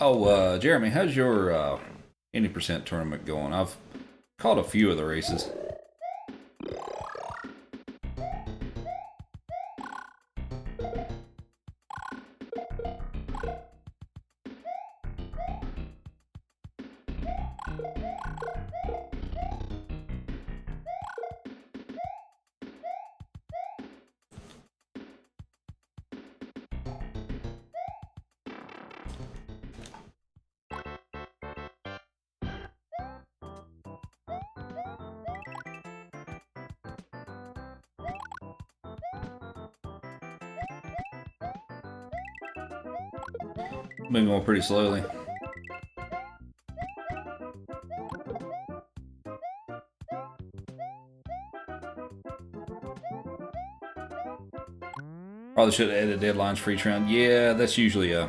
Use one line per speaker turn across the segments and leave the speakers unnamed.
Oh, Jeremy, how's your 80% tournament going? I've caught a few of the races. Been going pretty slowly. Probably should have added deadlines for each round. Yeah, that's usually a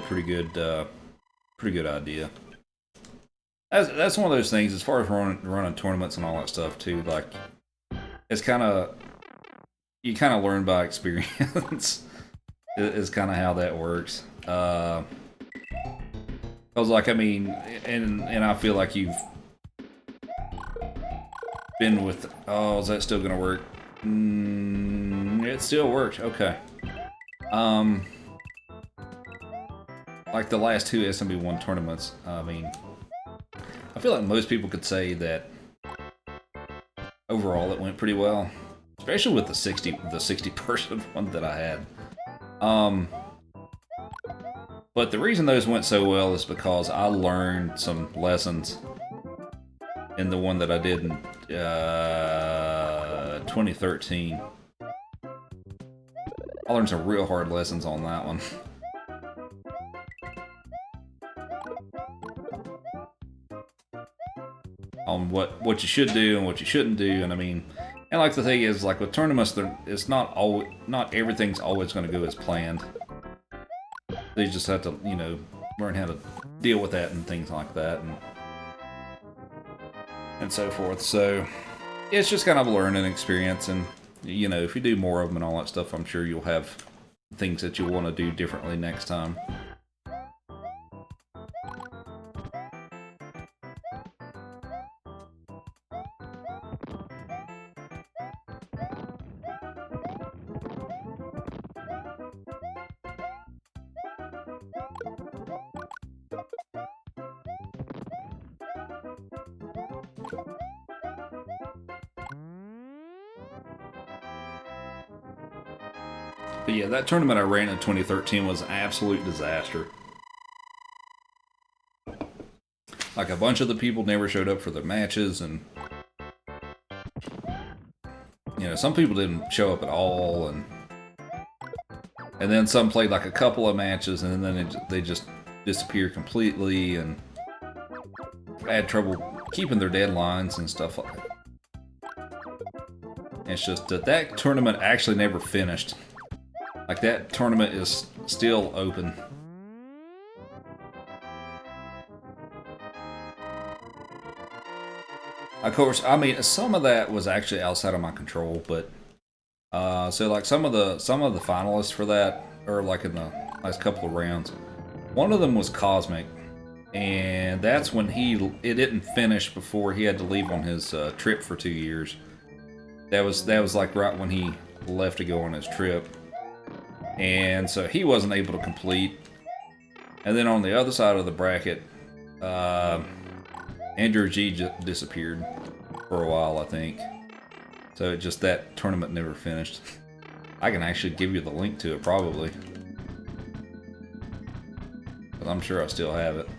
pretty good idea. That's one of those things as far as running tournaments and all that stuff too. Like it's kind of you kind of learn by experience. Is kind of how that works. I was like, I mean, and I feel like you've been with. Oh, is that still gonna work? It still worked. Okay. Like the last two SMB1 tournaments. I mean, I feel like most people could say that overall it went pretty well, especially with the 60 person one that I had. But the reason those went so well is because I learned some lessons in the one that I did in 2013. I learned some real hard lessons on that one. On what you should do and what you shouldn't do, and I mean, and like the thing is, like with tournaments, it's not everything's always going to go as planned. They just have to, you know, learn how to deal with that and things like that, and so forth. So it's just kind of a learning experience, and you know, if you do more of them and all that stuff, I'm sure you'll have things that you want to do differently next time. But yeah, that tournament I ran in 2013 was an absolute disaster. Like a bunch of the people never showed up for the matches, and you know, some people didn't show up at all, and then some played like a couple of matches, and then they just disappeared completely, and had trouble keeping their deadlines and stuff like that. It's just that tournament actually never finished. Like, that tournament is still open. Of course, I mean, some of that was actually outside of my control, but so like some of the finalists for that, or like in the last couple of rounds, one of them was Cosmic, and that's when it didn't finish before he had to leave on his trip for 2 years. That was like right when he left to go on his trip. And so he wasn't able to complete. And then on the other side of the bracket, Andrew G disappeared for a while, I think. So that tournament never finished. I can actually give you the link to it, probably. But I'm sure I still have it.